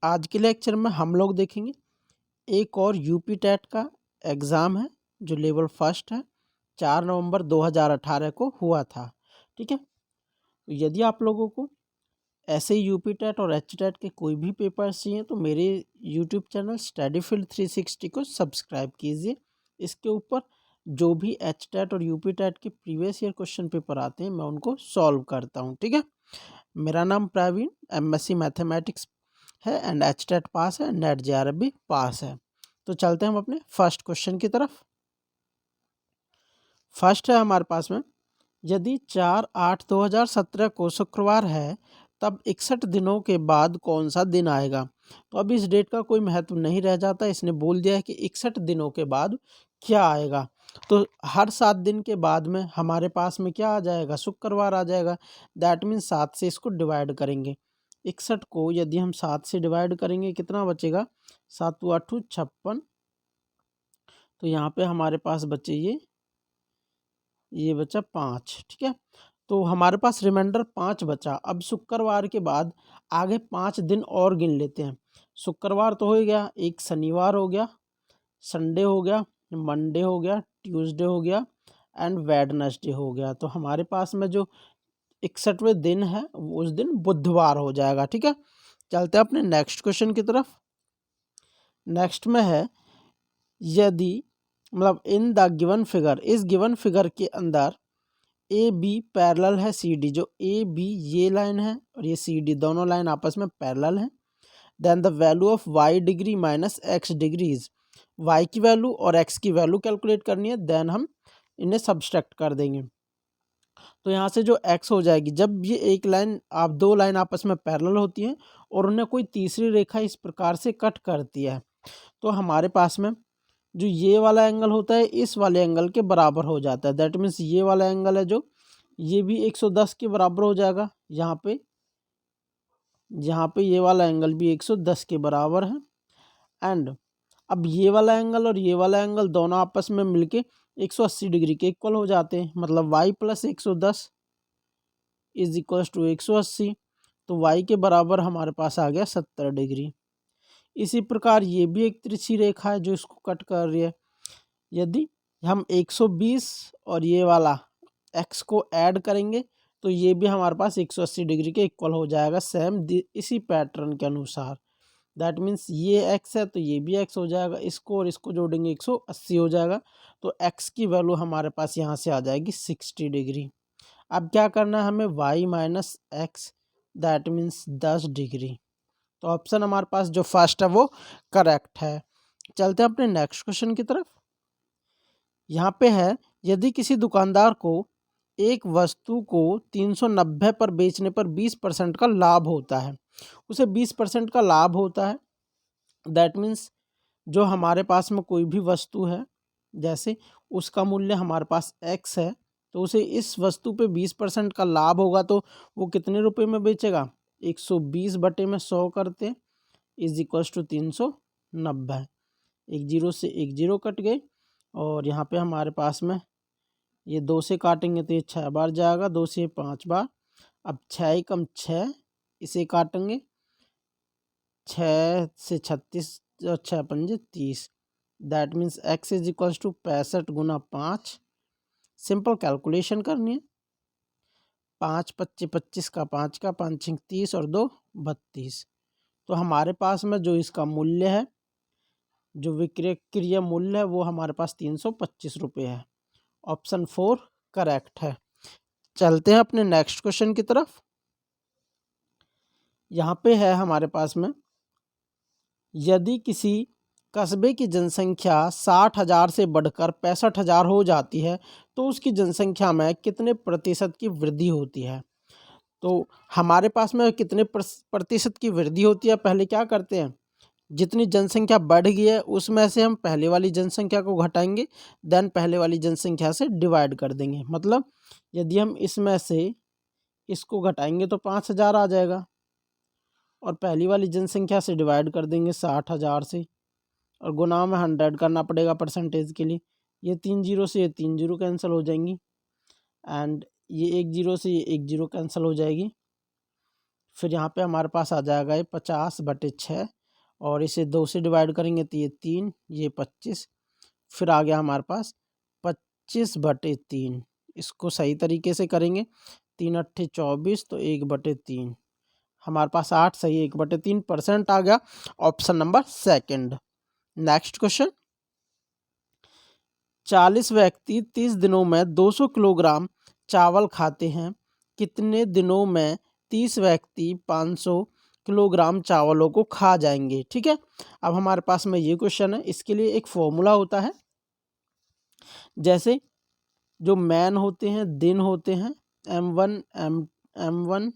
आज के लेक्चर में हम लोग देखेंगे एक और यूपी टेट का एग्ज़ाम है जो लेवल फर्स्ट है, 4 नवंबर 2018 को हुआ था। ठीक है, तो यदि आप लोगों को ऐसे यूपी टेट और एच टेट के कोई भी पेपर्स चाहिए तो मेरे यूट्यूब चैनल स्टडी फील्ड 360 को सब्सक्राइब कीजिए। इसके ऊपर जो भी एच टेट और यूपी टेट के प्रीवियस ईयर क्वेश्चन पेपर आते हैं मैं उनको सॉल्व करता हूँ। ठीक है, मेरा नाम प्रवीण, एमएससी मैथमेटिक्स है एंड एच टेट पास है, नेट जेआरएफ भी पास है। तो चलते हैं हम अपने फर्स्ट क्वेश्चन की तरफ। फर्स्ट है हमारे पास में, यदि 4/8/2017 को शुक्रवार है तब 61 दिनों के बाद कौन सा दिन आएगा। तो अब इस डेट का कोई महत्व नहीं रह जाता, इसने बोल दिया है कि 61 दिनों के बाद क्या आएगा। तो हर 7 दिन के बाद में हमारे पास में क्या आ जाएगा, शुक्रवार आ जाएगा। दैट मीन्स 7 से इसको डिवाइड करेंगे। 61 को यदि हम 7 से डिवाइड करेंगे कितना बचेगा, 7 8 56। तो यहाँ पे हमारे पास बचे ये बचा 5। ठीक है, तो हमारे पास रिमाइंडर 5 बचा। अब शुक्रवार के बाद आगे 5 दिन और गिन लेते हैं। शुक्रवार तो हो गया, एक शनिवार हो गया, संडे हो गया, मंडे हो गया, ट्यूसडे हो गया एंड वेडनेसडे हो गया। तो हमारे पास में जो 61वें दिन है वो उस दिन बुधवार हो जाएगा। ठीक है, चलते हैं अपने नेक्स्ट क्वेश्चन की तरफ। नेक्स्ट में है, यदि मतलब इन द गिवन फिगर, इस गिवन फिगर के अंदर ए बी पैरेलल है सी डी, जो ए बी ये लाइन है और ये सी डी दोनों लाइन आपस में पैरेलल है। Then the value of y degree minus x degrees, y की वैल्यू और एक्स की वैल्यू कैलकुलेट करनी है, देन हम इन्हें सब्सट्रैक्ट कर देंगे। तो यहाँ से जो एक्स हो जाएगी, जब ये एक लाइन आप दो लाइन आपस में पैरेलल होती हैं और उन्हें कोई तीसरी रेखा इस प्रकार से कट करती है, तो हमारे पास में जो ये वाला एंगल होता है इस वाले एंगल के बराबर हो जाता है। दैट मीन्स ये वाला एंगल है जो, ये भी 110 के बराबर हो जाएगा। यहाँ पे ये वाला एंगल भी 110 के बराबर है। एंड अब ये वाला एंगल और ये वाला एंगल दोनों आपस में मिलके 180 डिग्री के इक्वल हो जाते हैं। मतलब y + 110 इज इक्वल टू 180। तो y के बराबर हमारे पास आ गया 70 डिग्री। इसी प्रकार ये भी एक तिरछी रेखा है जो इसको कट कर रही है। यदि हम 120 और ये वाला x को ऐड करेंगे तो ये भी हमारे पास 180 डिग्री के इक्वल हो जाएगा, सेम इसी पैटर्न के अनुसार। दैट मीन्स ये x है तो ये भी x हो जाएगा, इसको और इसको जोड़ेंगे 180 हो जाएगा। तो x की वैल्यू हमारे पास यहाँ से आ जाएगी 60 डिग्री। अब क्या करना है हमें, y minus x, that means 10 degree. तो ऑप्शन हमारे पास जो फर्स्ट है वो करेक्ट है। चलते हैं अपने नेक्स्ट क्वेश्चन की तरफ। यहाँ पे है, यदि किसी दुकानदार को एक वस्तु को 390 पर बेचने पर 20% का लाभ होता है, उसे 20% का लाभ होता है। दैट मीन्स जो हमारे पास में कोई भी वस्तु है, जैसे उसका मूल्य हमारे पास x है, तो उसे इस वस्तु पे 20% का लाभ होगा तो वो कितने रुपए में बेचेगा, 120/100 करते इज इक्वल टू 390। एक जीरो से एक जीरो कट गए और यहाँ पे हमारे पास में ये 2 से काटेंगे तो ये 6 बार जाएगा, 2 से 5 बार। अब 6 एकम 6, इसे काटेंगे 6 से 36 और 6 पंजे 30। That means x is equal to 65 × 5। Simple calculation करनी है। 5 × 25 25 का 5 का 5 × 30 और 2 32। तो हमारे पास में जो इसका मूल्य है, जो विक्रय मूल्य है वो हमारे पास 325 रुपये है। ऑप्शन 4 करेक्ट है। चलते हैं अपने नेक्स्ट क्वेश्चन की तरफ। यहाँ पे है हमारे पास में, यदि किसी कस्बे की जनसंख्या 60,000 से बढ़कर 65,000 हो जाती है तो उसकी जनसंख्या में कितने प्रतिशत की वृद्धि होती है। तो हमारे पास में कितने प्रतिशत की वृद्धि होती है, पहले क्या करते हैं, जितनी जनसंख्या बढ़ गई है उसमें से हम पहले वाली जनसंख्या को घटाएंगे, देन पहले वाली जनसंख्या से डिवाइड कर देंगे। मतलब यदि हम इसमें से इसको घटाएंगे तो 5,000 आ जाएगा और पहली वाली जनसंख्या से डिवाइड कर देंगे 60,000 से और गुना में 100 करना पड़ेगा परसेंटेज के लिए। ये 3 जीरो से ये 3 जीरो कैंसिल हो जाएंगी एंड ये 1 जीरो से ये 1 जीरो कैंसिल हो जाएगी। फिर यहाँ पे हमारे पास आ जाएगा ये 50/6, और इसे 2 से डिवाइड करेंगे तो ये 3, ये 25। फिर आ गया हमारे पास 25/3। इसको सही तरीके से करेंगे, 3 अट्ठे 24, तो 1/3 हमारे पास 8 सही 1/3% आ गया, option number second. Next question, 40 व्यक्ति 30 दिनों में 200 किलोग्राम चावल खाते हैं, कितने दिनों में 30 व्यक्ति 500 किलोग्राम चावलों को खा जाएंगे? ठीक है, अब हमारे पास में ये क्वेश्चन है, इसके लिए एक फॉर्मूला होता है। जैसे जो मैन होते हैं, दिन होते हैं, M1 M1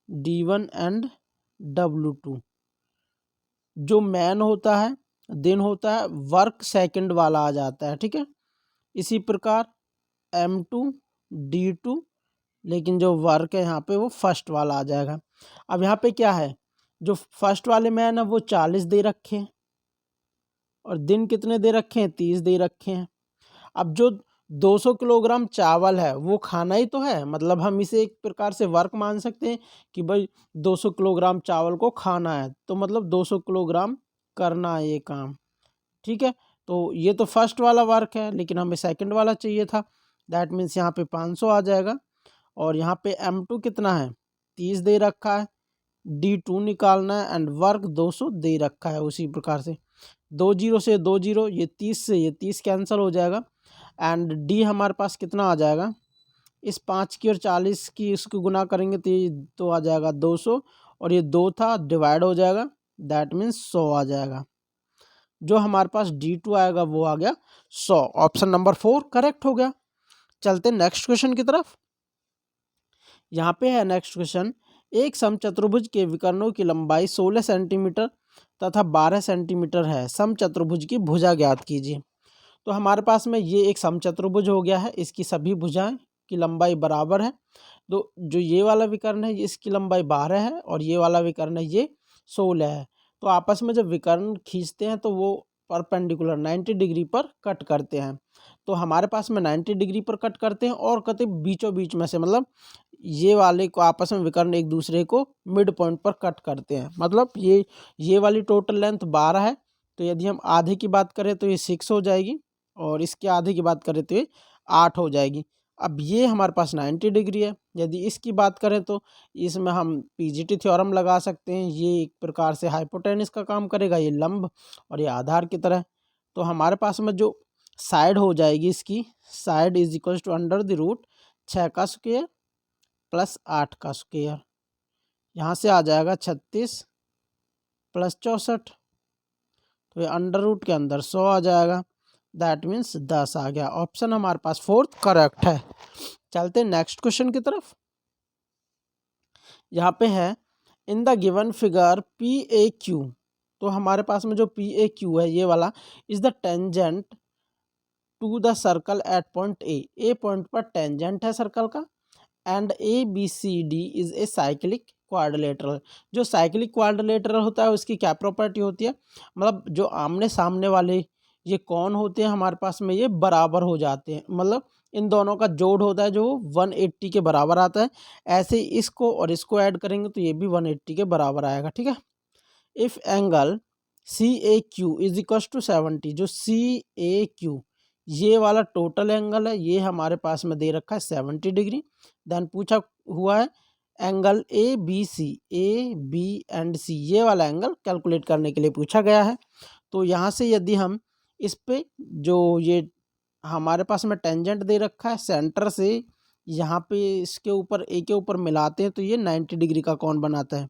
D1 and W2। जो मैन होता है, दिन होता है, वर्क सेकंड वाला आ जाता है। ठीक है, इसी प्रकार M2 D2, लेकिन जो वर्क है यहाँ पे वो फर्स्ट वाला आ जाएगा। अब यहाँ पे क्या है, जो फर्स्ट वाले मैन है वो 40 दे रखे हैं, और दिन कितने दे रखे हैं, 30 दे रखे हैं। अब जो 200 किलोग्राम चावल है वो खाना ही तो है, मतलब हम इसे एक प्रकार से वर्क मान सकते हैं कि भाई 200 किलोग्राम चावल को खाना है, तो मतलब 200 किलोग्राम करना है ये काम। ठीक है, तो ये तो फर्स्ट वाला वर्क है, लेकिन हमें सेकंड वाला चाहिए था। दैट मीन्स यहाँ पे 500 आ जाएगा, और यहाँ पे M2 कितना है, 30 दे रखा है, D2 निकालना है, एंड वर्क 200 दे रखा है। उसी प्रकार से 2 जीरो से 2 जीरो, ये 30 से ये 30 कैंसिल हो जाएगा, एंड डी हमारे पास कितना आ जाएगा, इस 5 की और 40 की इसको गुना करेंगे तो ये तो आ जाएगा 200, और ये 2 था डिवाइड हो जाएगा, दैट मीन्स 100 आ जाएगा। जो हमारे पास D2 आएगा वो आ गया 100, ऑप्शन नंबर 4 करेक्ट हो गया। चलते नेक्स्ट क्वेश्चन की तरफ। यहाँ पे है नेक्स्ट क्वेश्चन, एक समचतुर्भुज के विकर्णों की लंबाई 16 सेंटीमीटर तथा 12 सेंटीमीटर है, समचतुर्भुज की भुजा ज्ञात कीजिए। तो हमारे पास में ये एक समचतुर्भुज हो गया है, इसकी सभी भुजाएं की लंबाई बराबर है। तो जो ये वाला विकर्ण है इसकी लंबाई 12 है, और ये वाला विकर्ण है ये 16 है। तो आपस में जब विकर्ण खींचते हैं तो वो परपेंडिकुलर 90 डिग्री पर कट करते हैं। तो हमारे पास में 90 डिग्री पर कट करते हैं, और कहते बीचों बीच में से, मतलब ये वाले को आपस में विकर्ण एक दूसरे को मिड पॉइंट पर कट करते हैं। मतलब ये वाली टोटल लेंथ 12 है, तो यदि हम आधे की बात करें तो ये 6 हो जाएगी, और इसके आधे की बात करें तो ये 8 हो जाएगी। अब ये हमारे पास 90 डिग्री है, यदि इसकी बात करें तो इसमें हम पीजीटी थ्योरम लगा सकते हैं। ये एक प्रकार से हाइपोटेनस का काम करेगा, ये लंब और ये आधार की तरह। तो हमारे पास में जो साइड हो जाएगी, इसकी side is equal to under the root 6 का स्क्वायर प्लस 8 का स्क्वायर। यहाँ से आ जाएगा 36 प्लस 64, तो ये अंडर रूट के अंदर 100 आ जाएगा, दैट मीन्स 10 आ गया। ऑप्शन हमारे पास 4th करेक्ट है। चलते हैं नेक्स्ट क्वेश्चन की तरफ। यहाँ पे है, in the given figure PAQ, तो हमारे पास में जो PAQ है ये वाला, is the tangent to the circle at point A point पर टेंजेंट है सर्कल का, and ABCD is a cyclic quadrilateral. जो साइक्लिक क्वाड्रिलेटरल होता है उसकी क्या प्रॉपर्टी होती है, मतलब जो आमने सामने वाले ये कौन होते हैं हमारे पास में, ये बराबर हो जाते हैं, मतलब इन दोनों का जोड़ होता है जो 180 के बराबर आता है। ऐसे ही इसको और इसको ऐड करेंगे तो ये भी 180 के बराबर आएगा। ठीक है, if angle CAQ is equal to 70, जो CAQ ये वाला टोटल एंगल है, ये हमारे पास में दे रखा है 70 डिग्री। देन पूछा हुआ है एंगल AB एंड C, ये वाला एंगल कैलकुलेट करने के लिए पूछा गया है। तो यहाँ से यदि हम इस पे जो ये हमारे पास में टेंजेंट दे रखा है, सेंटर से यहाँ पे इसके ऊपर ए के ऊपर मिलाते हैं तो ये 90 डिग्री का कोण बनाता है।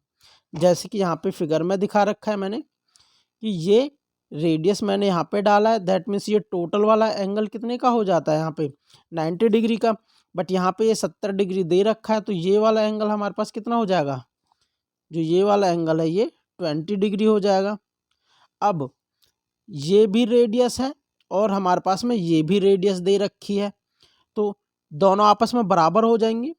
जैसे कि यहाँ पे फिगर में दिखा रखा है मैंने कि ये रेडियस मैंने यहाँ पे डाला है, दैट मीन्स ये टोटल वाला एंगल कितने का हो जाता है यहाँ पे 90 डिग्री का। बट यहाँ पे ये 70 डिग्री दे रखा है, तो ये वाला एंगल हमारे पास कितना हो जाएगा, जो ये वाला एंगल है ये 20 डिग्री हो जाएगा। अब ये भी रेडियस है और हमारे पास में ये भी रेडियस दे रखी है, तो दोनों आपस में बराबर हो जाएंगे,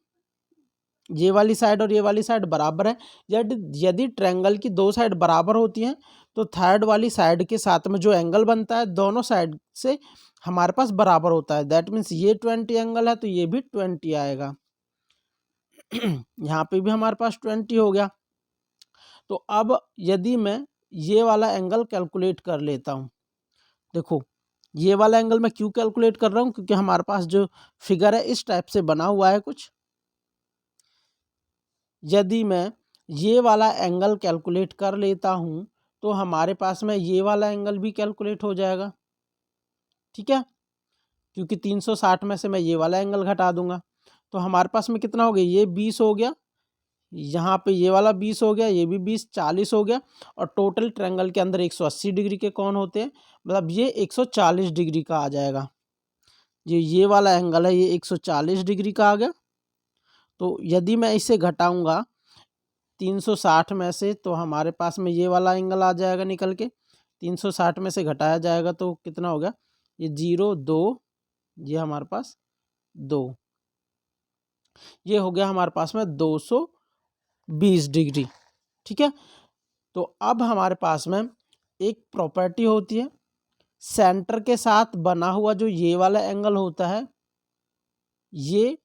ये वाली साइड और ये वाली साइड बराबर है। यदि ट्रायंगल की दो साइड बराबर होती हैं तो थर्ड वाली साइड के साथ में जो एंगल बनता है दोनों साइड से हमारे पास बराबर होता है। दैट मीन्स ये 20 एंगल है तो ये भी 20 आएगा। यहाँ पे भी हमारे पास 20 हो गया। तो अब यदि मैं ये वाला एंगल कैलकुलेट कर लेता हूँ, देखो ये वाला एंगल मैं क्यों कैलकुलेट कर रहा हूँ, क्योंकि हमारे पास जो फिगर है इस टाइप से बना हुआ है कुछ। यदि मैं ये वाला एंगल कैलकुलेट कर लेता हूँ तो हमारे पास में ये वाला एंगल भी कैलकुलेट हो जाएगा, ठीक है, क्योंकि 360 में से मैं ये वाला एंगल घटा दूंगा। तो हमारे पास में कितना हो गया, ये 20 हो गया, यहाँ पे ये वाला 20 हो गया, ये भी 20, 40 हो गया। और टोटल ट्रायंगल के अंदर 180 डिग्री के कौन होते हैं, मतलब ये 140 डिग्री का आ जाएगा। ये वाला एंगल है, ये 140 डिग्री का आ गया। तो यदि मैं इसे घटाऊंगा 360 में से, तो हमारे पास में ये वाला एंगल आ जाएगा निकल के। 360 में से घटाया जाएगा तो कितना हो गया, ये 0, 2, ये हमारे पास 2, ये हो गया हमारे पास में 220 डिग्री, ठीक है। तो अब हमारे पास में एक प्रॉपर्टी होती है, सेंटर के साथ बना हुआ जो ये वाला एंगल होता है, ये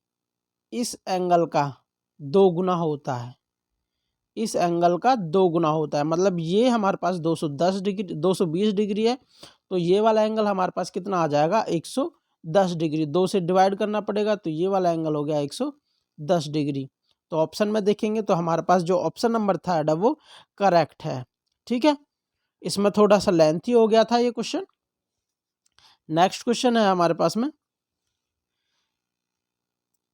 इस एंगल का 2 गुना होता है, इस एंगल का 2 गुना होता है। मतलब ये हमारे पास 210 डिग्री 220 डिग्री है, तो ये वाला एंगल हमारे पास कितना आ जाएगा, 110 डिग्री। 2 से डिवाइड करना पड़ेगा, तो ये वाला एंगल हो गया 110 डिग्री। तो ऑप्शन में देखेंगे तो हमारे पास जो ऑप्शन नंबर थर्ड है वो करेक्ट है, ठीक है। इसमें थोड़ा सा लेंथी हो गया था ये क्वेश्चन। नेक्स्ट क्वेश्चन है हमारे पास में,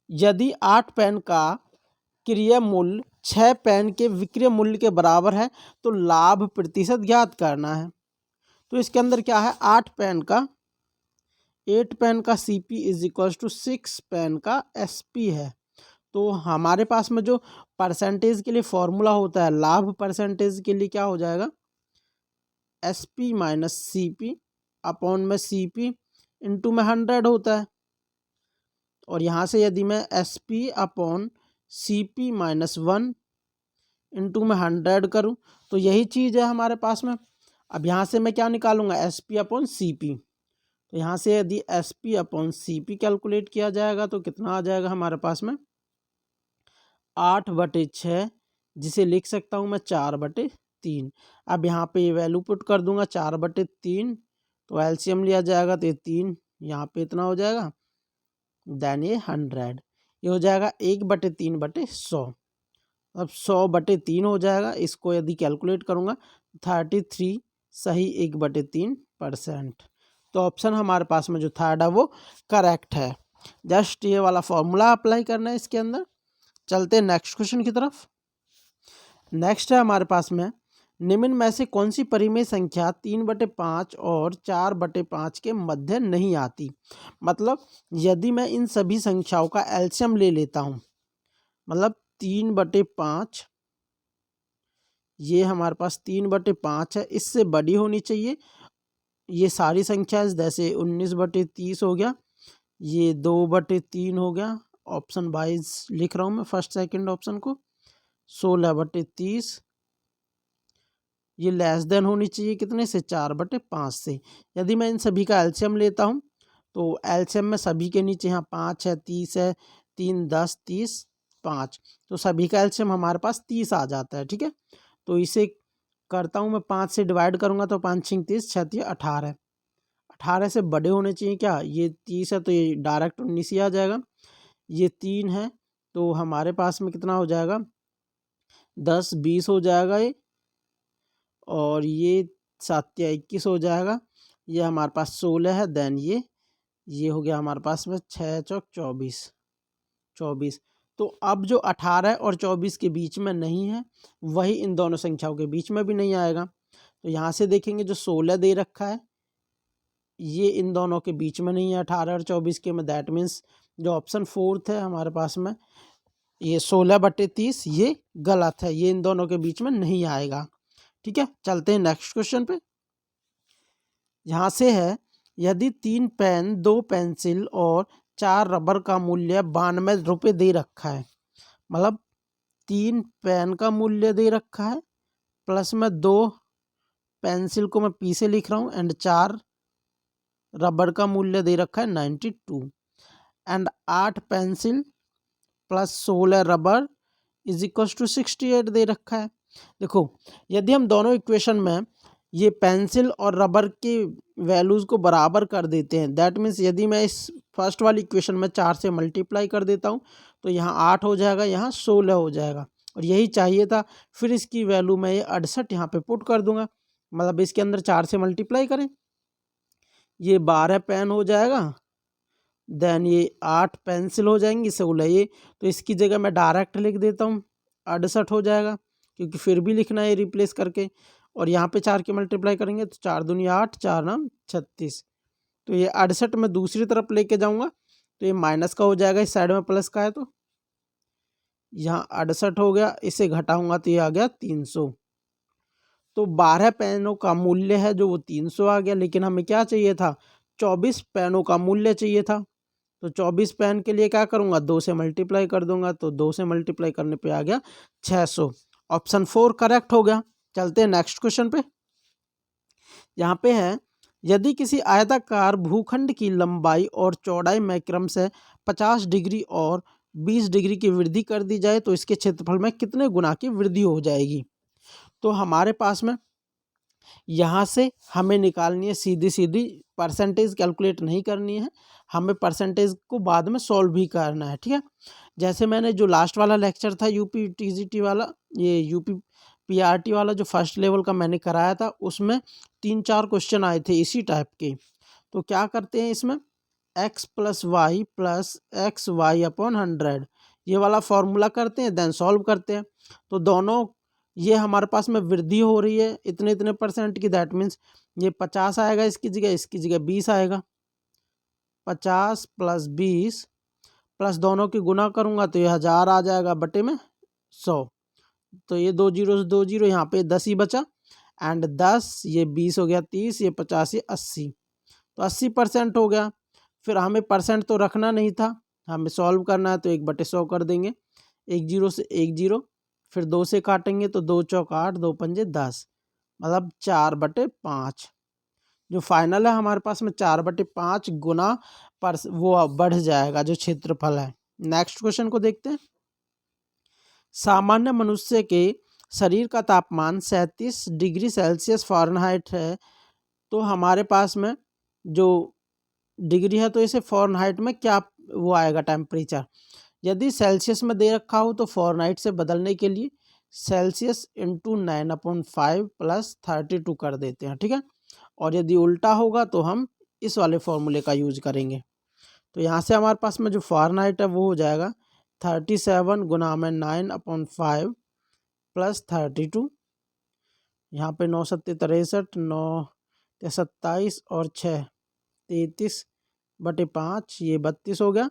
यदि 8 पेन का क्रय मूल्य 6 पेन के विक्रय मूल्य के बराबर है तो लाभ प्रतिशत ज्ञात करना है। तो इसके अंदर क्या है, 8 पेन का CP is equals to 6 pen का SP है। तो हमारे पास में जो परसेंटेज के लिए फॉर्मूला होता है, लाभ परसेंटेज के लिए क्या हो जाएगा, SP माइनस CP अपॉन में CP इंटू में 100 होता है। और यहाँ से यदि मैं SP upon CP minus 1 into में 100 करूँ तो यही चीज़ है हमारे पास में। अब यहाँ से मैं क्या निकालूंगा, SP अपॉन CP। तो यहाँ से यदि SP अपॉन CP कैलकुलेट किया जाएगा तो कितना आ जाएगा हमारे पास में, 8/6, जिसे लिख सकता हूँ मैं 4/3। अब यहाँ पे ये वैल्यू पुट कर दूंगा 4/3, तो एलसीएम लिया जाएगा तो ये 3 यहाँ पे इतना हो जाएगा, देन ये 100, ये हो जाएगा 1/3/100। अब 100/3 हो जाएगा। इसको यदि कैलकुलेट करूँगा 33 सही 1/3%। तो ऑप्शन हमारे पास में जो थर्ड है वो करेक्ट है। जस्ट ये वाला फॉर्मूला अप्लाई करना है इसके अंदर। चलते हैं नेक्स्ट क्वेश्चन की तरफ। नेक्स्ट है हमारे पास में, निम्न में से कौन सी परिमेय संख्या 3/5 और 4/5 के मध्य नहीं आती। मतलब यदि मैं इन सभी संख्याओं का एलसीएम ले लेता हूँ, मतलब 3/5, ये हमारे पास 3/5 है, इससे बड़ी होनी चाहिए ये सारी संख्या, जैसे 19/30 हो गया, ये 2/3 हो गया। ऑप्शन वाइज लिख रहा हूँ मैं फर्स्ट सेकंड ऑप्शन को। 16/30 ये लेस देन होनी चाहिए कितने से, 4/5 से। यदि मैं इन सभी का एलसीएम लेता हूँ तो एलसीएम में सभी के नीचे यहाँ 5 है, 30 है, 3, 10, 30, 5, तो सभी का एलसीएम हमारे पास 30 आ जाता है, ठीक है। तो इसे करता हूँ मैं 5 से डिवाइड करूँगा तो 5 6 30, 6 3 18, 18 से बड़े होने चाहिए क्या, ये 30 है तो ये डायरेक्ट 19 ही आ जाएगा। ये 3 है तो हमारे पास में कितना हो जाएगा, 10 20 हो जाएगा ये, और ये 7 या 21 हो जाएगा। ये हमारे पास 16 है, देन ये हो गया हमारे पास में 6 चौक 24, 24। तो अब जो 18 और 24 के बीच में नहीं है, वही इन दोनों संख्याओं के बीच में भी नहीं आएगा। तो यहाँ से देखेंगे जो 16 दे रखा है ये इन दोनों के बीच में नहीं है 18 और 24 के में, दैट मीन्स जो ऑप्शन फोर्थ है हमारे पास में, ये 16/30 ये गलत है, ये इन दोनों के बीच में नहीं आएगा, ठीक है। चलते हैं नेक्स्ट क्वेश्चन पे। यहाँ से है, यदि 3 पेन 2 पेंसिल और 4 रबर का मूल्य 92 रुपये दे रखा है, मतलब 3 पेन का मूल्य दे रखा है, प्लस में 2 पेंसिल को मैं पी से लिख रहा हूँ, एंड 4 रबर का मूल्य दे रखा है 92, and 8 pencil plus 16 rubber is equal to 68 दे रखा है। देखो, यदि हम दोनों इक्वेशन में ये पेंसिल और रबर की वैल्यूज़ को बराबर कर देते हैं, दैट मीन्स यदि मैं इस फर्स्ट वाली इक्वेशन में 4 से मल्टीप्लाई कर देता हूँ तो यहाँ 8 हो जाएगा, यहाँ 16 हो जाएगा, और यही चाहिए था। फिर इसकी वैल्यू मैं ये 68 यहाँ पे पुट कर दूंगा, मतलब इसके अंदर 4 से मल्टीप्लाई करें, ये 12 पेन हो जाएगा, देन ये 8 पेंसिल हो जाएंगी, 16 ये, तो इसकी जगह मैं डायरेक्ट लिख देता हूँ 68 हो जाएगा, क्योंकि फिर भी लिखना है रिप्लेस करके, और यहाँ पे 4 की मल्टीप्लाई करेंगे तो 4 दूनी 8, 4 नाम 36, तो ये 68 में दूसरी तरफ लेके जाऊँगा तो ये माइनस का हो जाएगा, इस साइड में प्लस का है तो यहाँ 68 हो गया, इसे घटाऊंगा तो ये आ गया 300। तो 12 पेनों का मूल्य है जो वो 300 आ गया, लेकिन हमें क्या चाहिए था, 24 पेनों का मूल्य चाहिए था। तो 24 पेन के लिए क्या करूँगा, 2 से मल्टीप्लाई कर दूंगा, तो 2 से मल्टीप्लाई करने पे आ गया 600। ऑप्शन 4 करेक्ट हो गया। चलते हैं नेक्स्ट क्वेश्चन पे। यहाँ पे है, यदि किसी आयताकार भूखंड की लंबाई और चौड़ाई में क्रम से 50 डिग्री और 20 डिग्री की वृद्धि कर दी जाए तो इसके क्षेत्रफल में कितने गुना की वृद्धि हो जाएगी। तो हमारे पास में यहाँ से हमें निकालनी है सीधी सीधी, परसेंटेज कैलकुलेट नहीं करनी है, हमें परसेंटेज को बाद में सॉल्व भी करना है, ठीक है। जैसे मैंने जो लास्ट वाला लेक्चर था यूपी टीजीटी वाला, ये यूपी पीआरटी वाला जो फर्स्ट लेवल का मैंने कराया था, उसमें 3-4 क्वेश्चन आए थे इसी टाइप के। तो क्या करते हैं इसमें, x plus x y upon 100, ये वाला फॉर्मूला करते हैं, देन सॉल्व करते हैं। तो दोनों ये हमारे पास में वृद्धि हो रही है इतने इतने परसेंट की, दैट मीन्स ये 50 आएगा इसकी जगह 20 आएगा, 50 प्लस 20 प्लस दोनों की गुना करूँगा तो ये 1000 आ जाएगा बटे में 100, तो ये 2 जीरो से 2 जीरो, यहाँ पे 10 ही बचा, एंड 10 ये 20 हो गया 30, ये 50 ये 80, तो 80% हो गया। फिर हमें परसेंट तो रखना नहीं था, हमें सॉल्व करना है, तो 1/100 कर देंगे, 1 जीरो से 1 जीरो, फिर 2 से काटेंगे तो 2 चौक 8, 2 पंजे 10, मतलब 4/5। जो फाइनल है हमारे पास में 4/5 गुना पर वो बढ़ जाएगा जो क्षेत्रफल है। नेक्स्ट क्वेश्चन को देखते हैं। सामान्य मनुष्य के शरीर का तापमान 37 डिग्री सेल्सियस फ़ारेनहाइट है, तो हमारे पास में जो डिग्री है तो इसे फ़ारेनहाइट में क्या वो आएगा टेम्परेचर। यदि सेल्सियस में दे रखा हो तो फ़ारेनहाइट से बदलने के लिए सेल्सियस इंटू 9/5 प्लस 32 कर देते हैं, ठीक है। और यदि उल्टा होगा तो हम इस वाले फॉर्मूले का यूज करेंगे। तो यहाँ से हमारे पास में जो फ़ारेनहाइट है वो हो जाएगा 37 गुना में 9/5 प्लस 32, यहाँ पे 9 सत्ते 63, 9 27 और 6 33/5, ये 32 हो गया।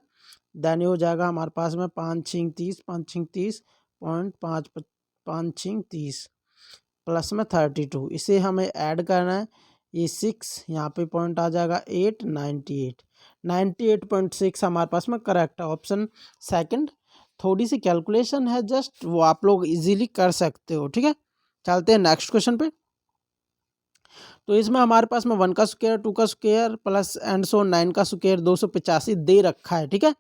देन ये हो जाएगा हमारे पास में 5 6 30, 5 6 30 पॉइंट 5 5 6 30 प्लस में 32, इसे हमें ऐड करना है, ये 6 यहाँ पे पॉइंट आ जाएगा 8 98 98.6 हमारे पास में करेक्ट है, ऑप्शन सेकंड। थोड़ी सी कैलकुलेशन है जस्ट, वो आप लोग इजीली कर सकते हो, ठीक है। चलते हैं नेक्स्ट क्वेश्चन पे। तो इसमें हमारे पास में 1 का स्क्वायर 2 का स्क्वायर प्लस एंड सो 9 का स्क्वायर 285 दे रखा है, ठीक है।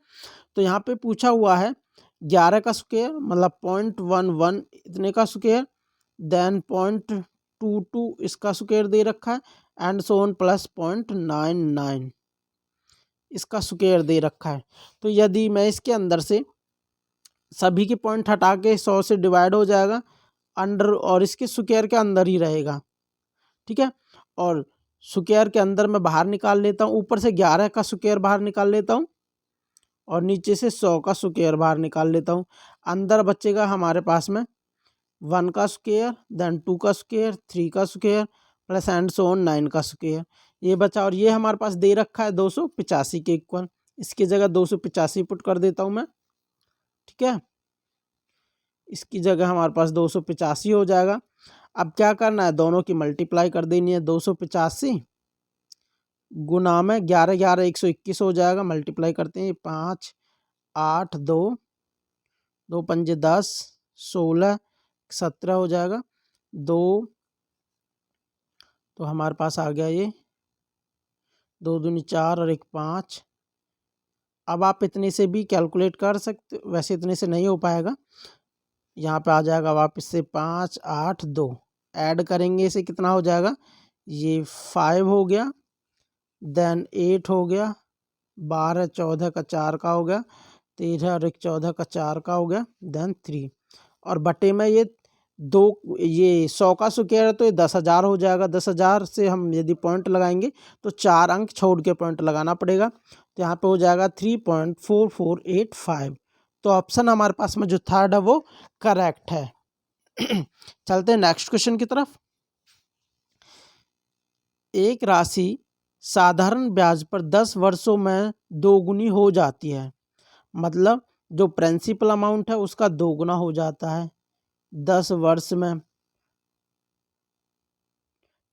तो यहाँ पे पूछा हुआ है 11 का स्क्वायर मतलब 0.11 इतने का स्क्वायर, देन 0.22 इसका स्क्वायर दे रखा है, एंड सो ऑन प्लस 0.99 इसका स्क्वायर दे रखा है। तो यदि मैं इसके अंदर से सभी के पॉइंट हटा के 100 से डिवाइड हो जाएगा अंडर, और इसके स्क्वायर के अंदर ही रहेगा, ठीक है। और स्क्वायर के अंदर मैं बाहर निकाल लेता हूँ, ऊपर से 11 का स्क्वायर बाहर निकाल लेता हूँ और नीचे से 100 का स्क्वायर बाहर निकाल लेता हूँ। अंदर बचेगा हमारे पास में 1 का स्क्वायर, देन 2 का स्क्वायर, 3 का square plus and so on 9 का स्क्वायर, ये बचा। और ये हमारे पास दे रखा है 285 के इक्वल, इसकी जगह 285 पुट कर देता हूँ मैं, ठीक है। इसकी जगह हमारे पास 285 हो जाएगा। अब क्या करना है, दोनों की मल्टीप्लाई कर देनी है, 285 गुना में 11 11 121 हो जाएगा, मल्टीप्लाई करते हैं, 5 8 2 2 पंजे 10 16 17 हो जाएगा, 2 तो हमारे पास आ गया ये 2 दूनी 4 और 1 5, अब आप इतने से भी कैलकुलेट कर सकते, वैसे इतने से नहीं हो पाएगा। यहाँ पे आ जाएगा वापस से 5 8 2 ऐड करेंगे, इसे कितना हो जाएगा, ये 5 हो गया, देन 8 हो गया, 12 14 का 4 का हो गया, 13 और 1 14 का 4 का हो गया, देन 3 और बटे में ये 2, ये 100 का स्क्वायर है तो ये 10,000 हो जाएगा। 10,000 से हम यदि पॉइंट लगाएंगे तो 4 अंक छोड़ के पॉइंट लगाना पड़ेगा, तो यहाँ पे हो जाएगा 3.4485। तो ऑप्शन हमारे पास में जो थर्ड है वो करेक्ट है। चलते हैं नेक्स्ट क्वेश्चन की तरफ। एक राशि साधारण ब्याज पर 10 वर्षों में दोगुनी हो जाती है, मतलब जो प्रिंसिपल अमाउंट है उसका दोगुना हो जाता है 10 वर्ष में।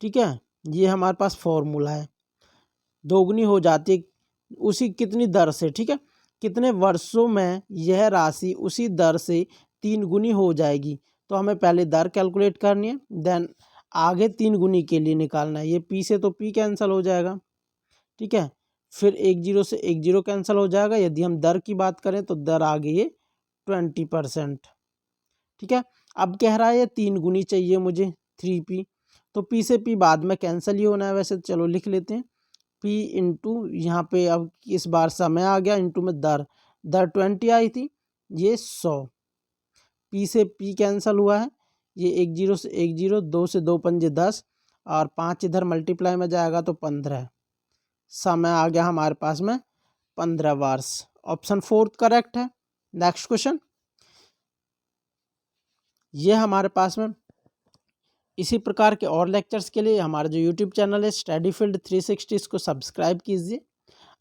ठीक है, ये हमारे पास फॉर्मूला है, दोगुनी हो जाती है उसी कितनी दर से, ठीक है, कितने वर्षों में यह राशि उसी दर से 3 गुनी हो जाएगी। तो हमें पहले दर कैलकुलेट करनी है, देन आगे 3 गुनी के लिए निकालना है। ये पी से तो पी कैंसिल हो जाएगा, ठीक है, फिर 1 0 से 1 0 कैंसिल हो जाएगा। यदि हम दर की बात करें तो दर आ गई है 20%। ठीक है, अब कह रहा है ये 3 गुनी चाहिए मुझे 3p, तो p से p बाद में कैंसिल ही होना है वैसे, चलो लिख लेते हैं p इंटू, यहाँ पे अब इस बार समय आ गया इंटू में दर, दर 20 आई थी, ये 100, p से p कैंसिल हुआ है, ये 1 0 से 1 0, 2 से 2 पंजे 10 और 5 इधर मल्टीप्लाई में जाएगा तो 15, समय आ गया हमारे पास में 15 वर्ष। ऑप्शन 4 करेक्ट है। नेक्स्ट क्वेश्चन, ये हमारे पास में इसी प्रकार के और लेक्चर्स के लिए हमारा जो यूट्यूब चैनल है स्टडी फील्ड 360, इसको सब्सक्राइब कीजिए।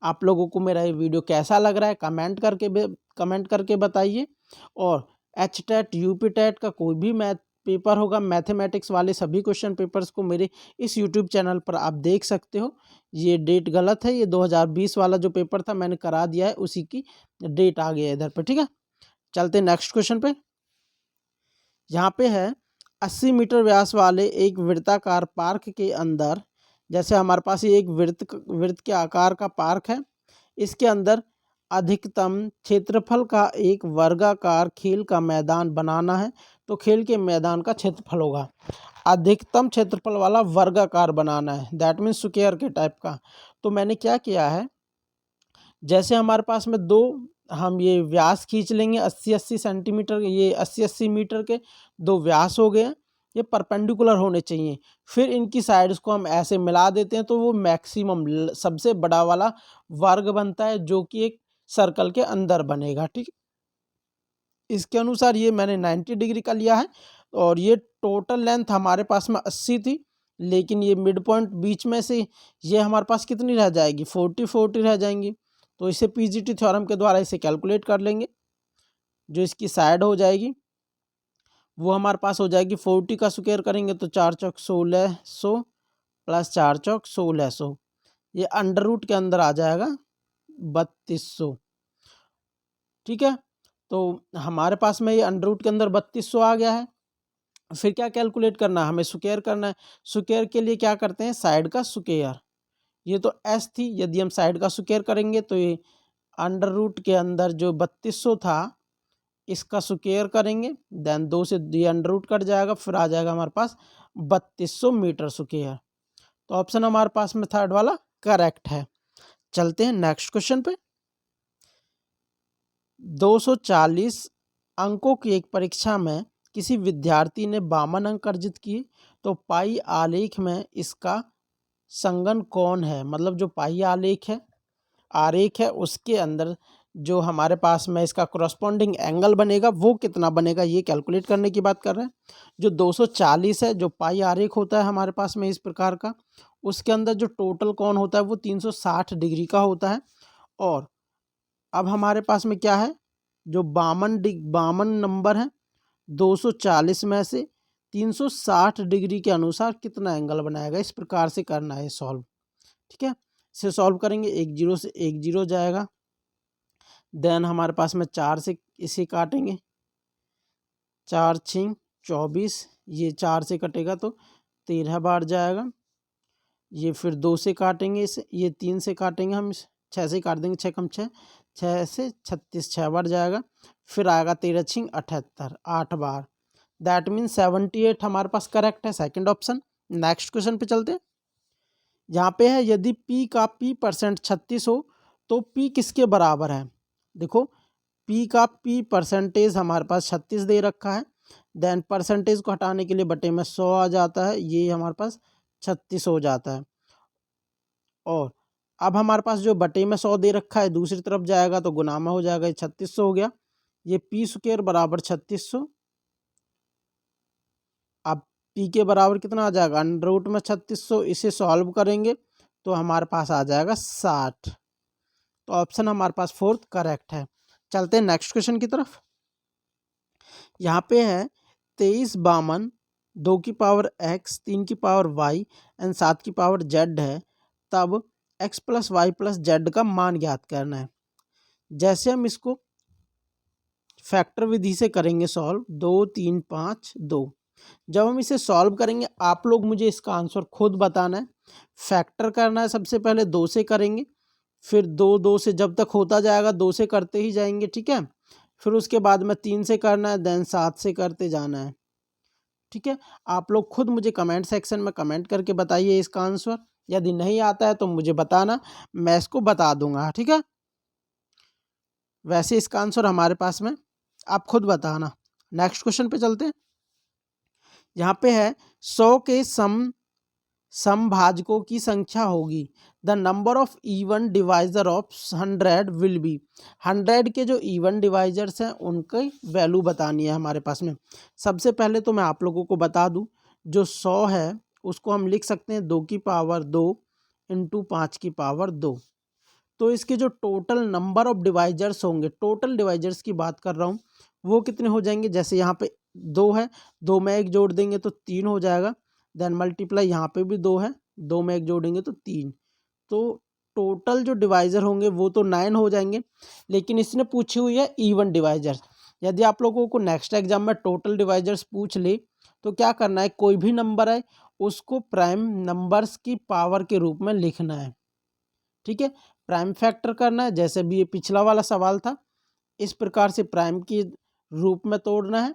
आप लोगों को मेरा ये वीडियो कैसा लग रहा है कमेंट करके बताइए। और एच टेट यूपी टेट का कोई भी मैथ पेपर होगा, मैथमेटिक्स वाले सभी क्वेश्चन पेपर्स को मेरे इस यूट्यूब चैनल पर आप देख सकते हो। ये डेट गलत है, ये 2020 वाला जो पेपर था मैंने करा दिया है, उसी की डेट आ गई है इधर पर। ठीक है, चलते हैं नेक्स्ट क्वेश्चन पे। यहाँ पे है 80 मीटर व्यास वाले एक वृत्ताकार पार्क के अंदर, जैसे हमारे पास ये एक वृत्त के आकार का पार्क है, इसके अंदर अधिकतम क्षेत्रफल का एक वर्गाकार खेल का मैदान बनाना है। तो खेल के मैदान का क्षेत्रफल होगा, अधिकतम क्षेत्रफल वाला वर्गाकार बनाना है, दैट मीन्स स्क्वायर के टाइप का। तो मैंने क्या किया है, जैसे हमारे पास में दो, हम ये व्यास खींच लेंगे 80-80 सेंटीमीटर, ये 80-80 मीटर के दो व्यास हो गए, ये परपेंडिकुलर होने चाहिए। फिर इनकी साइड्स को हम ऐसे मिला देते हैं तो वो मैक्सिमम सबसे बड़ा वाला वर्ग बनता है, जो कि एक सर्कल के अंदर बनेगा। ठीक, इसके अनुसार ये मैंने 90 डिग्री का लिया है और ये टोटल लेंथ हमारे पास में 80 थी, लेकिन ये मिड पॉइंट बीच में से ये हमारे पास कितनी रह जाएगी, 40 रह जाएंगी। तो इसे पीजीटी थ्योरम के द्वारा इसे कैलकुलेट कर लेंगे। जो इसकी साइड हो जाएगी वो हमारे पास हो जाएगी 40 का स्क्वायर करेंगे तो 4 चौक 1600 प्लस 4 चौक 1600, ये अंडर रूट के अंदर आ जाएगा 3200। ठीक है, तो हमारे पास में ये अंडर रूट के अंदर 3200 आ गया है। फिर क्या कैलकुलेट करना है, हमें स्क्वायर करना है। स्क्वायर के लिए क्या करते हैं, साइड का स्क्वायर, ये तो एस थी, यदि हम साइड का स्क्वायर करेंगे तो ये अंडर रूट के अंदर जो 3200 था इसका स्क्वायर करेंगे, देन 2 से ये अंडर रूट कट जाएगा, फिर आ जाएगा हमारे पास 3200 मीटर स्क्वायर। तो ऑप्शन हमारे पास में थर्ड वाला करेक्ट है। चलते हैं नेक्स्ट क्वेश्चन पे। 240 अंकों की एक परीक्षा में किसी विद्यार्थी ने 52 अंक अर्जित किए, तो पाई आलेख में इसका संगन कौन है, मतलब जो पाई आरेख है उसके अंदर जो हमारे पास में इसका करस्पॉन्डिंग एंगल बनेगा वो कितना बनेगा, ये कैलकुलेट करने की बात कर रहे हैं। जो 240 है, जो पाई आरेख होता है हमारे पास में इस प्रकार का, उसके अंदर जो टोटल कोण होता है वो 360 डिग्री का होता है। और अब हमारे पास में क्या है, जो 52 नंबर है, 240 में से 360 डिग्री के अनुसार कितना एंगल बनाएगा, इस प्रकार से करना है सॉल्व। ठीक है, इसे सॉल्व करेंगे, 1 0 से 1 0 जाएगा, देन हमारे पास में 4 से इसे काटेंगे, 4 6 24, ये 4 से कटेगा तो 13 बार जाएगा। ये फिर 2 से काटेंगे इसे, ये 3 से काटेंगे हम, 6 से काट देंगे, 6 कम 6 6 से 36 6 बार जाएगा, फिर आएगा 13 छिंग 78 8 बार। दैट मीन 78 हमारे पास करेक्ट है, सेकंड ऑप्शन। नेक्स्ट क्वेश्चन पे चलते हैं। यहाँ पे है यदि p का p% 36 हो तो p किसके बराबर है। देखो p का p परसेंटेज हमारे पास 36 दे रखा है, देन परसेंटेज को हटाने के लिए बटे में 100 आ जाता है, ये हमारे पास 36 हो जाता है। और अब हमारे पास जो बटे में 100 दे रखा है दूसरी तरफ जाएगा तो गुना में हो जाएगा, ये 3600 हो गया। ये p स्क्वायर बराबर 3600। अब p के बराबर कितना आ जाएगा, अंडर रूट में 3600। इसे सॉल्व करेंगे तो हमारे पास आ जाएगा 60। तो ऑप्शन हमारे पास फोर्थ करेक्ट है। चलते हैं नेक्स्ट क्वेश्चन की तरफ। यहाँ पे है 23 बामन 2 की पावर x 3 की पावर y एंड 7 की पावर z है, तब x plus y plus z का मान ज्ञात करना है। जैसे हम इसको फैक्टर विधि से करेंगे सॉल्व, 2 3 5 2। जब हम इसे सॉल्व करेंगे आप लोग मुझे इसका आंसर खुद बताना है। फैक्टर करना है, सबसे पहले 2 से करेंगे, फिर 2 2 से जब तक होता जाएगा 2 से करते ही जाएंगे, ठीक है। फिर उसके बाद में 3 से करना है, देन 7 से करते जाना है, ठीक है। आप लोग खुद मुझे कमेंट सेक्शन में कमेंट करके बताइए इसका आंसर। यदि नहीं आता है तो मुझे बताना, मैं इसको बता दूंगा, ठीक है। वैसे इसका आंसर हमारे पास में, आप खुद बताना। नेक्स्ट क्वेश्चन पे चलते हैं। यहाँ पे है 100 के समभाजकों की संख्या होगी, the number of even divisor of 100 will be. 100 के जो इवन डिवाइजर्स हैं उनकी वैल्यू बतानी है हमारे पास में। सबसे पहले तो मैं आप लोगों को बता दूं, जो 100 है उसको हम लिख सकते हैं 2 की पावर 2 इंटू 5 की पावर 2। तो इसके जो टोटल नंबर ऑफ डिवाइजर्स होंगे, टोटल डिवाइजर्स की बात कर रहा हूँ, वो कितने हो जाएंगे। जैसे यहाँ पे 2 है, 2 में 1 जोड़ देंगे तो 3 हो जाएगा, देन मल्टीप्लाई यहाँ पे भी 2 है, 2 में 1 जोड़ेंगे तो 3। तो टोटल जो डिवाइजर होंगे वो तो 9 हो जाएंगे। लेकिन इसने पूछी हुई है इवन डिवाइजर। यदि आप लोगों को नेक्स्ट एग्जाम में टोटल डिवाइजर्स पूछ ले तो क्या करना है, कोई भी नंबर है उसको प्राइम नंबर्स की पावर के रूप में लिखना है, ठीक है। प्राइम फैक्टर करना है, जैसे भी ये पिछला वाला सवाल था, इस प्रकार से प्राइम की रूप में तोड़ना है।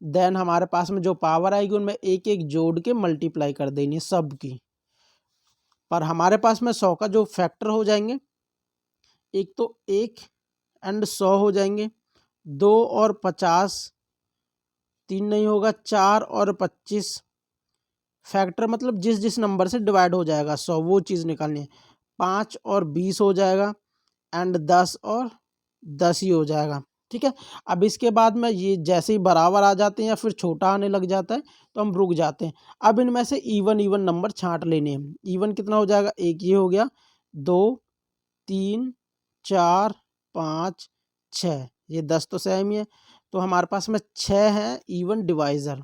देन हमारे पास में जो पावर आएगी उनमें एक एक जोड़ के मल्टीप्लाई कर देनी है सब की। पर हमारे पास में 100 का जो फैक्टर हो जाएंगे, एक तो 1 एंड 100 हो जाएंगे, 2 और 50, 3 नहीं होगा, 4 और 25। फैक्टर मतलब जिस जिस नंबर से डिवाइड हो जाएगा 100 वो चीज़ निकालनी है। 5 और 20 हो जाएगा, एंड 10 और 10 ही हो जाएगा, ठीक है। अब इसके बाद में ये जैसे ही बराबर आ जाते हैं या फिर छोटा आने लग जाता है तो हम रुक जाते हैं। अब इनमें से इवन नंबर छांट लेने हैं। इवन कितना हो जाएगा, एक ये हो गया, 2 3 4 5 6, ये 10 तो सेम ही है। तो हमारे पास में 6 है even divisor.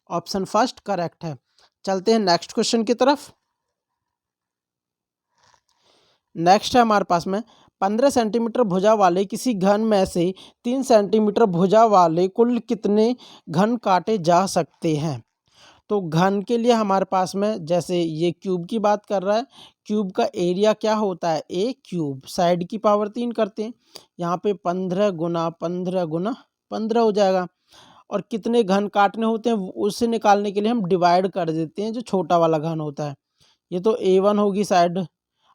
Option first correct है। चलते हैं नेक्स्ट क्वेश्चन की तरफ। नेक्स्ट है हमारे पास में 15 सेंटीमीटर भुजा वाले किसी घन में से 3 सेंटीमीटर भुजा वाले कुल कितने घन काटे जा सकते हैं। तो घन के लिए हमारे पास में, जैसे ये क्यूब की बात कर रहा है, क्यूब का एरिया क्या होता है, ए क्यूब, साइड की पावर 3 करते हैं। यहाँ पे 15 गुना 15 गुना 15 हो जाएगा। और कितने घन काटने होते हैं उसे निकालने के लिए हम डिवाइड कर देते हैं जो छोटा वाला घन होता है। ये तो A1 होगी साइड,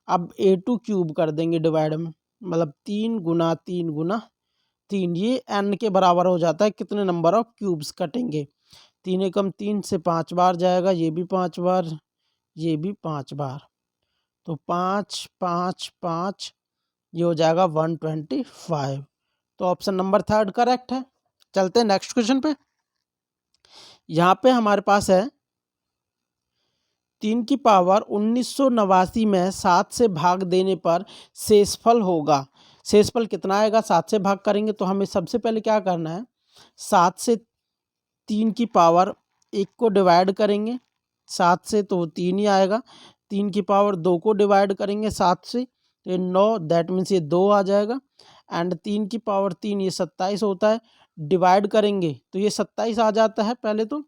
अब A2 क्यूब कर देंगे डिवाइड में, मतलब 3 गुना 3 गुना 3, ये n के बराबर हो जाता है कितने नंबर ऑफ क्यूब्स कटेंगे। 3 एकम 3 से 5 बार जाएगा, ये भी 5 बार, ये भी 5 बार, तो 5 5 5, ये हो जाएगा 125। तो ऑप्शन नंबर थर्ड करेक्ट है। चलते हैं नेक्स्ट क्वेश्चन पे। यहाँ पे हमारे पास है 3 की पावर 1989 में 7 से भाग देने पर शेषफल होगा। शेषफल कितना आएगा, 7 से भाग करेंगे तो हमें सबसे पहले क्या करना है, 7 से 3 की पावर 1 को डिवाइड करेंगे, 7 से तो 3 ही आएगा। 3 की पावर 2 को डिवाइड करेंगे 7 से तो ये 9, दैट मीन्स ये 2 आ जाएगा। एंड 3 की पावर 3 ये 27 होता है, डिवाइड करेंगे तो ये 27 आ जाता है पहले तो।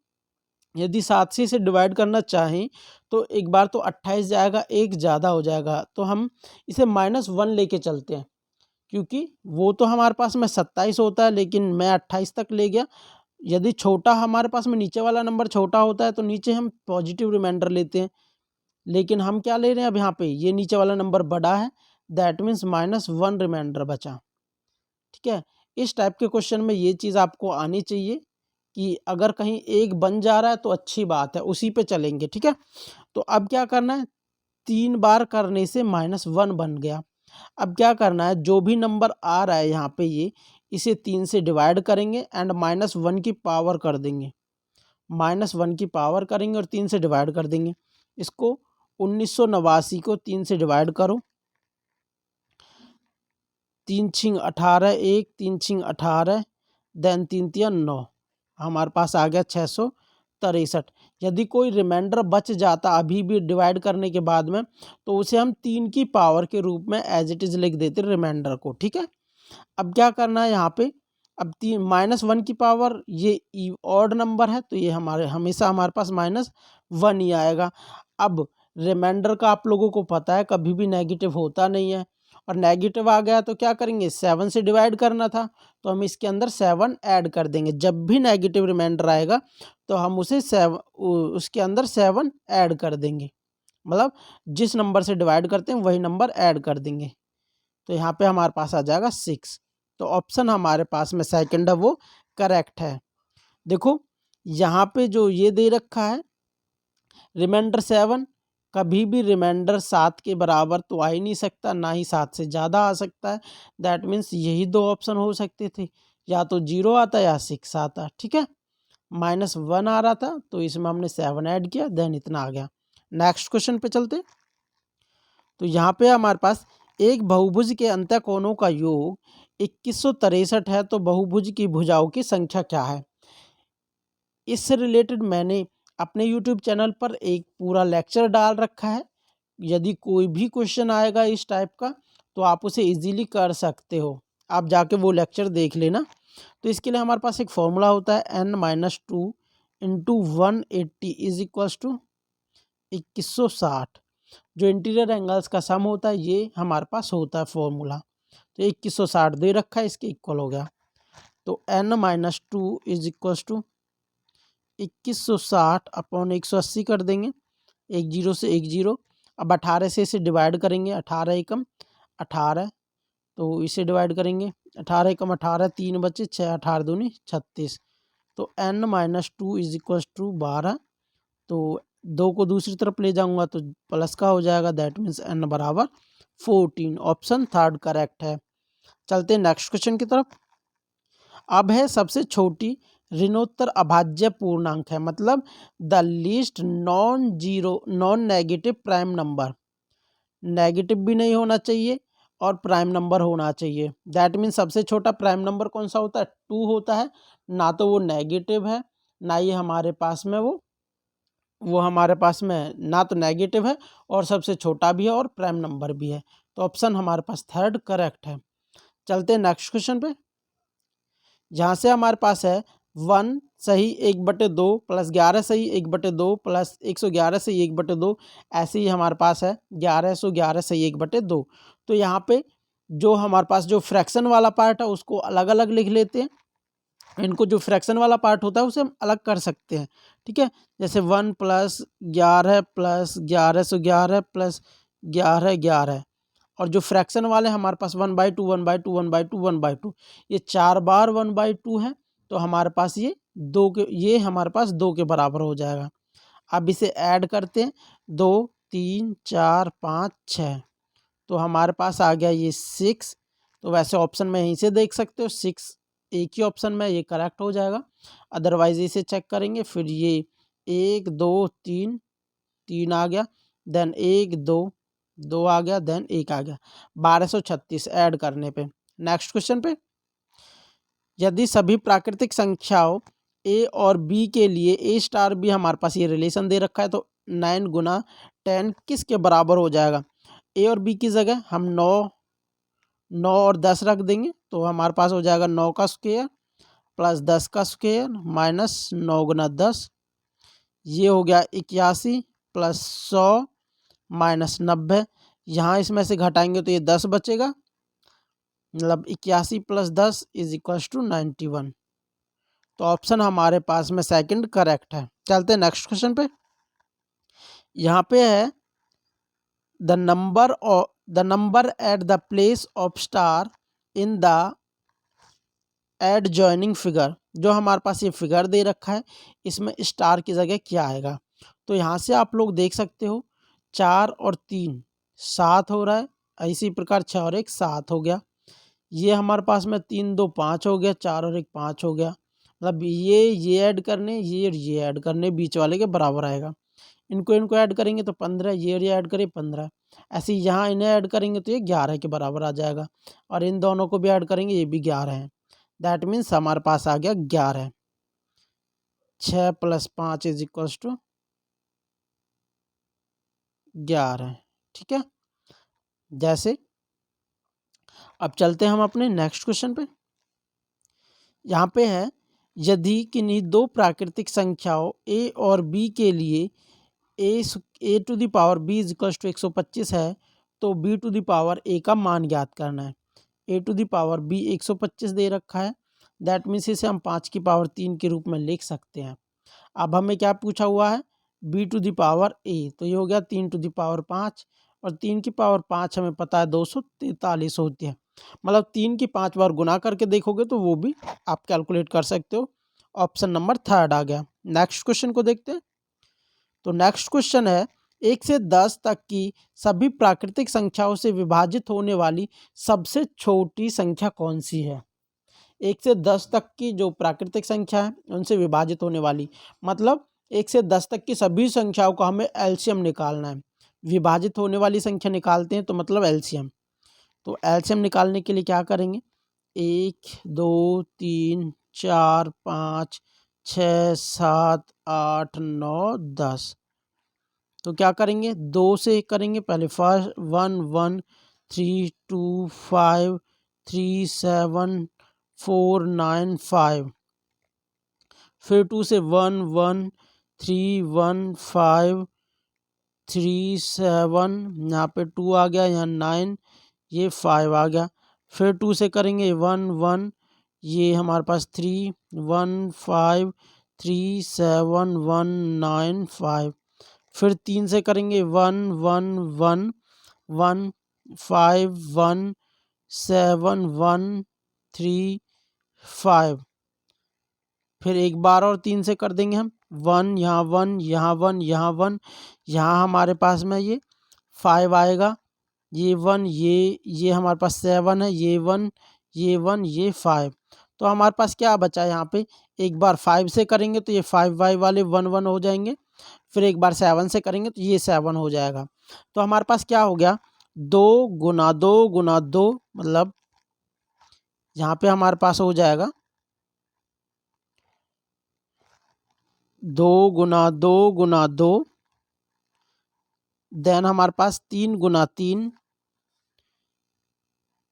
यदि 7 से इसे डिवाइड करना चाहें तो एक बार तो 28 जाएगा, एक ज़्यादा हो जाएगा, तो हम इसे -1 लेके चलते हैं। क्योंकि वो तो हमारे पास में 27 होता है, लेकिन मैं 28 तक ले गया। यदि छोटा हमारे पास में नीचे वाला नंबर छोटा होता है तो नीचे हम पॉजिटिव रिमाइंडर लेते हैं, लेकिन हम क्या ले रहे हैं अब यहाँ पे, ये नीचे वाला नंबर बड़ा है, दैट मीन्स -1 रिमाइंडर बचा। ठीक है, इस टाइप के क्वेश्चन में ये चीज़ आपको आनी चाहिए कि अगर कहीं एक बन जा रहा है तो अच्छी बात है, उसी पे चलेंगे। ठीक है, तो अब क्या करना है, 3 बार करने से -1 बन गया। अब क्या करना है, जो भी नंबर आ रहा है यहाँ पे ये, इसे 3 से डिवाइड करेंगे एंड -1 की पावर कर देंगे। -1 की पावर करेंगे और 3 से डिवाइड कर देंगे। इसको 1989 को 3 से डिवाइड करो, 3 छिंग 18, 1 3 छिंग 18, देन 3 तिया 9, हमारे पास आ गया 663। यदि कोई रिमाइंडर बच जाता अभी भी डिवाइड करने के बाद में, तो उसे हम 3 की पावर के रूप में एज इट इज़ लिख देते रिमाइंडर को। ठीक है, अब क्या करना है यहाँ पे, अब -1 की पावर ये ऑड नंबर है तो ये हमारे हमेशा हमारे पास -1 ही आएगा। अब रिमाइंडर का आप लोगों को पता है कभी भी नेगेटिव होता नहीं है, और नेगेटिव आ गया तो क्या करेंगे, 7 से डिवाइड करना था तो हम इसके अंदर 7 ऐड कर देंगे। जब भी नेगेटिव रिमाइंडर आएगा तो हम उसे उसके अंदर 7 ऐड कर देंगे, मतलब जिस नंबर से डिवाइड करते हैं वही नंबर ऐड कर देंगे। तो यहाँ पे हमारे पास आ जाएगा 6। तो ऑप्शन हमारे पास में सेकंड है वो करेक्ट है। देखो यहाँ पे जो ये दे रखा है रिमाइंडर 7, कभी भी रिमाइंडर 7 के बराबर तो आ ही नहीं सकता, ना ही 7 से ज़्यादा आ सकता है। दैट मीन्स यही दो ऑप्शन हो सकते थे, या तो 0 आता या 6 आता। ठीक है, -1 आ रहा था तो इसमें हमने 7 ऐड किया, देन इतना आ गया। नेक्स्ट क्वेश्चन पे चलते। तो यहाँ पे हमारे पास एक बहुभुज के अंतः कोणों का योग 2163 है, तो बहुभुज की भुजाओं की संख्या क्या है। इससे रिलेटेड मैंने अपने यूट्यूब चैनल पर एक पूरा लेक्चर डाल रखा है। यदि कोई भी क्वेश्चन आएगा इस टाइप का तो आप उसे इजीली कर सकते हो, आप जाके वो लेक्चर देख लेना। तो इसके लिए हमारे पास एक फॉर्मूला होता है n-2 into 180 is equals to 2160। जो इंटीरियर एंगल्स का सम होता है ये हमारे पास होता है फॉर्मूला। तो 2160 दे रखा है, इसके इक्वल हो गया। तो n-2 is equals to 2160 upon 180 कर देंगे, एक जीरो से एक जीरो। अब 18 से इसे डिवाइड करेंगे, 18 एकम 18, तो इसे डिवाइड करेंगे, 18 एकम 18, 3 बचे, 6 18 दूनी 36। तो n-2 इज इक्वल्स टू 12। तो 2 को दूसरी तरफ ले जाऊंगा तो प्लस का हो जाएगा, दैट मीन्स n बराबर 14। ऑप्शन थर्ड करेक्ट है। चलते हैं नेक्स्ट क्वेश्चन की तरफ। अब है सबसे छोटी ऋणोत्तर अभाज्य पूर्णांक है, मतलब the least non negative prime number. Negative भी नहीं होना चाहिए और प्राइम नंबर होना चाहिए। दैट मीन्स सबसे छोटा प्राइम नंबर कौन सा होता है, 2 होता है। ना तो वो नेगेटिव है, ना ही हमारे पास में वो हमारे पास में ना तो नेगेटिव है और सबसे छोटा भी है और प्राइम नंबर भी है। तो ऑप्शन हमारे पास थर्ड करेक्ट है। चलते हैं नेक्स्ट क्वेश्चन पे, जहाँ से हमारे पास है 1 सही 1/2 प्लस 11 सही 1/2 प्लस 111 सही 1/2, ऐसे ही हमारे पास है 1111 सही 1/2। तो यहाँ पे जो हमारे पास जो फ्रैक्शन वाला पार्ट है उसको अलग अलग लिख लेते हैं। इनको जो फ्रैक्शन वाला पार्ट होता है उसे हम अलग कर सकते हैं। ठीक है, जैसे 1 प्लस 11 प्लस 1111 प्लस 1111, और जो फ्रैक्शन वाले हमारे पास 1/2 1/2 1/2 1/2, ये 4 बार 1/2 है। तो हमारे पास ये हमारे पास 2 के बराबर हो जाएगा। अब इसे ऐड करते हैं, 2 3 4 5 6, तो हमारे पास आ गया ये 6। तो वैसे ऑप्शन में यहीं से देख सकते हो 6 एक ही ऑप्शन में ये करेक्ट हो जाएगा। अदरवाइज इसे चेक करेंगे, फिर ये 1 2 3 3 आ गया, देन 1 2 2 आ गया, देन 1 आ गया, 1236 ऐड करने पे। नेक्स्ट क्वेश्चन पे, यदि सभी प्राकृतिक संख्याओं ए और बी के लिए ए स्टार भी हमारे पास ये रिलेशन दे रखा है, तो 9 गुना 10 किसके बराबर हो जाएगा। ए और बी की जगह हम 9 और 10 रख देंगे, तो हमारे पास हो जाएगा 9 का स्क्वायर प्लस 10 का स्क्वायर माइनस 9 गुना 10, ये हो गया 81 प्लस 100 माइनस 90। यहाँ इसमें से घटाएंगे तो ये 10 बचेगा, मतलब 81 + 10 = 91। तो ऑप्शन हमारे पास में सेकंड करेक्ट है। चलते हैं नेक्स्ट क्वेश्चन पे। यहाँ पे है the number at the place of star in the adjoining figure. जो हमारे पास ये फिगर दे रखा है, इसमें स्टार की जगह क्या आएगा। तो यहाँ से आप लोग देख सकते हो 4 और 3 7 हो रहा है, इसी प्रकार 6 और 1 7 हो गया। ये हमारे पास में 3 2 5 हो गया, 4 और 1 5 हो गया। मतलब ये ऐड करने, ये ऐड करने, बीच वाले के बराबर आएगा। इनको ऐड करेंगे तो 15, ये ऐड करें 15। ऐसे ही यहाँ इन्हें ऐड करेंगे तो ये 11 के बराबर आ जाएगा, और इन दोनों को भी ऐड करेंगे, ये भी 11 है। दैट मीन्स हमारे पास आ गया 11। 6 + 5 = 11। ठीक है। जैसे अब चलते हैं हम अपने नेक्स्ट क्वेश्चन पे। यहाँ पे है यदि किन्हीं दो प्राकृतिक संख्याओं a और b के लिए a⁴ b = 125 है, तो b⁴ a का मान ज्ञात करना है। a⁴ b 125 दे रखा है, दैट मीन्स इसे हम 5⁻³ के रूप में लिख सकते हैं। अब हमें क्या पूछा हुआ है, b⁴ a, तो ये हो गया 3⁵ और 3⁵ हमें पता है 243 होती है। मतलब 3 की 5 बार गुना करके देखोगे तो वो भी आप कैलकुलेट कर सकते हो। ऑप्शन नंबर थर्ड आ गया। नेक्स्ट क्वेश्चन को देखते हैं। तो नेक्स्ट क्वेश्चन है 1 से 10 तक की सभी प्राकृतिक संख्याओं से विभाजित होने वाली सबसे छोटी संख्या कौन सी है। 1 से 10 तक की जो प्राकृतिक संख्या है उनसे विभाजित होने वाली, मतलब 1 से 10 तक की सभी संख्याओं का हमें एलसीएम निकालना है। विभाजित होने वाली संख्या निकालते हैं तो मतलब एलसीएम। तो एलसीएम निकालने के लिए क्या करेंगे, 1 2 3 4 5 6 7 8 9 10। तो क्या करेंगे, 2 से करेंगे पहले, फर्स्ट 1 1 3 2 5 3 7 4 9 5। फिर 2 से 1 1 3 1 5 3 7, यहाँ पे 2 आ गया, यहाँ 9, ये 5 आ गया। फिर 2 से करेंगे 1 1, ये हमारे पास 3 1 5 3 7 1 9 5। फिर 3 से करेंगे 1 1 1 1 5 1 7 1 3 5। फिर एक बार और 3 से कर देंगे हम 1, यहाँ 1 यहाँ 1 यहाँ 1, यहाँ हमारे पास में ये 5 आएगा, ये 1 ये हमारे पास 7 है, ये 1 ये 1 ये 5। तो हमारे पास क्या बचा है यहाँ पे, एक बार 5 से करेंगे तो ये 5 वाले 1 1 हो जाएंगे। फिर एक बार 7 से करेंगे तो ये 7 हो जाएगा। तो हमारे पास क्या हो गया, 2 × 2 × 2, मतलब यहाँ पे हमारे पास हो जाएगा 2 × 2 × 2, देन हमारे पास 3 × 3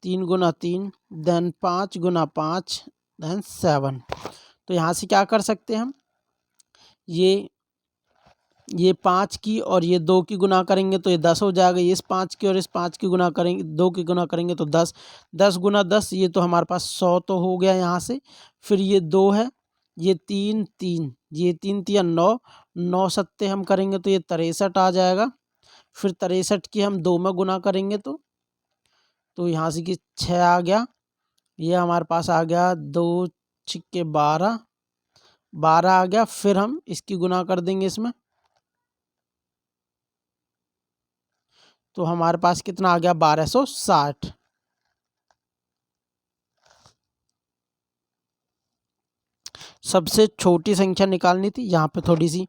3 × 3, देन 5 × 5, देन 7। तो यहाँ से क्या कर सकते हैं हम, ये 5 की और ये 2 की गुना करेंगे तो ये 10 हो जाएगा। ये इस 5 की और इस 5 की गुना करेंगे, 2 की गुना करेंगे तो 10, 10 × 10, ये तो हमारे पास 100 तो हो गया यहाँ से। फिर ये 2 है, ये 3 3, ये 3 3 9, 9 सत्ते हम करेंगे तो ये 63 आ जाएगा। फिर 63 की हम 2 में गुना करेंगे तो यहाँ से कि 6 आ गया। ये हमारे पास आ गया 2 छिक्के 12, 12 आ गया। फिर हम इसकी गुना कर देंगे इसमें, तो हमारे पास कितना आ गया, 1260। सबसे छोटी संख्या निकालनी थी, यहाँ पे थोड़ी सी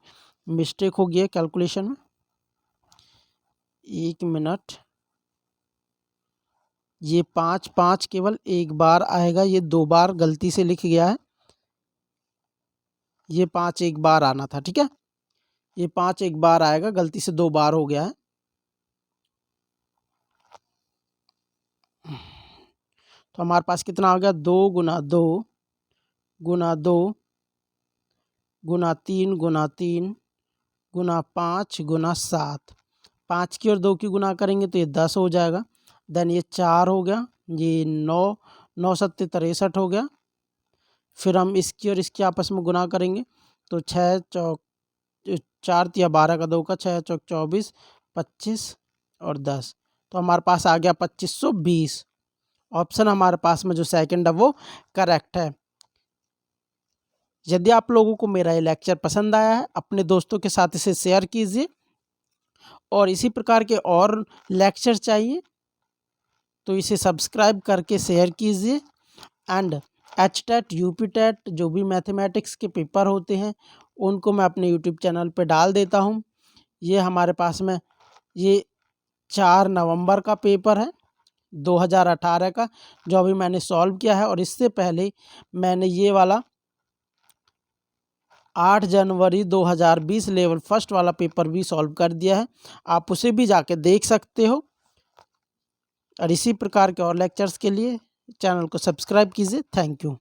मिस्टेक हो गई है कैलकुलेशन में। 1 मिनट, ये 5 5 केवल एक बार आएगा, ये 2 बार गलती से लिख गया है। ये 5 एक बार आना था, ठीक है, ये 5 एक बार आएगा, गलती से 2 बार हो गया है। तो हमारे पास कितना आ गया, 2 × 2 × 2 × 3 × 3 × 5 × 7। 5 की और 2 की गुना करेंगे तो ये 10 हो जाएगा। देन ये 4 हो गया, ये 9 सत्ते 63 हो गया। फिर हम इसकी और इसकी आपस में गुना करेंगे तो 6 चौक 4 तिया 12 का 2 का 6 चौक 24 25 और 10, तो हमारे पास आ गया 2520। ऑप्शन हमारे पास में जो सेकंड है वो करेक्ट है। यदि आप लोगों को मेरा ये लेक्चर पसंद आया है, अपने दोस्तों के साथ इसे शेयर कीजिए, और इसी प्रकार के और लेक्चर चाहिए तो इसे सब्सक्राइब करके शेयर कीजिए। एंड HTET UPTET जो भी मैथमेटिक्स के पेपर होते हैं उनको मैं अपने यूट्यूब चैनल पे डाल देता हूँ। ये हमारे पास में ये 4 नवंबर का पेपर है 2018 का, जो अभी मैंने सॉल्व किया है, और इससे पहले मैंने ये वाला 8 जनवरी 2020 लेवल फर्स्ट वाला पेपर भी सॉल्व कर दिया है, आप उसे भी जाके देख सकते हो। और इसी प्रकार के और लेक्चर्स के लिए चैनल को सब्सक्राइब कीजिए। Thank you.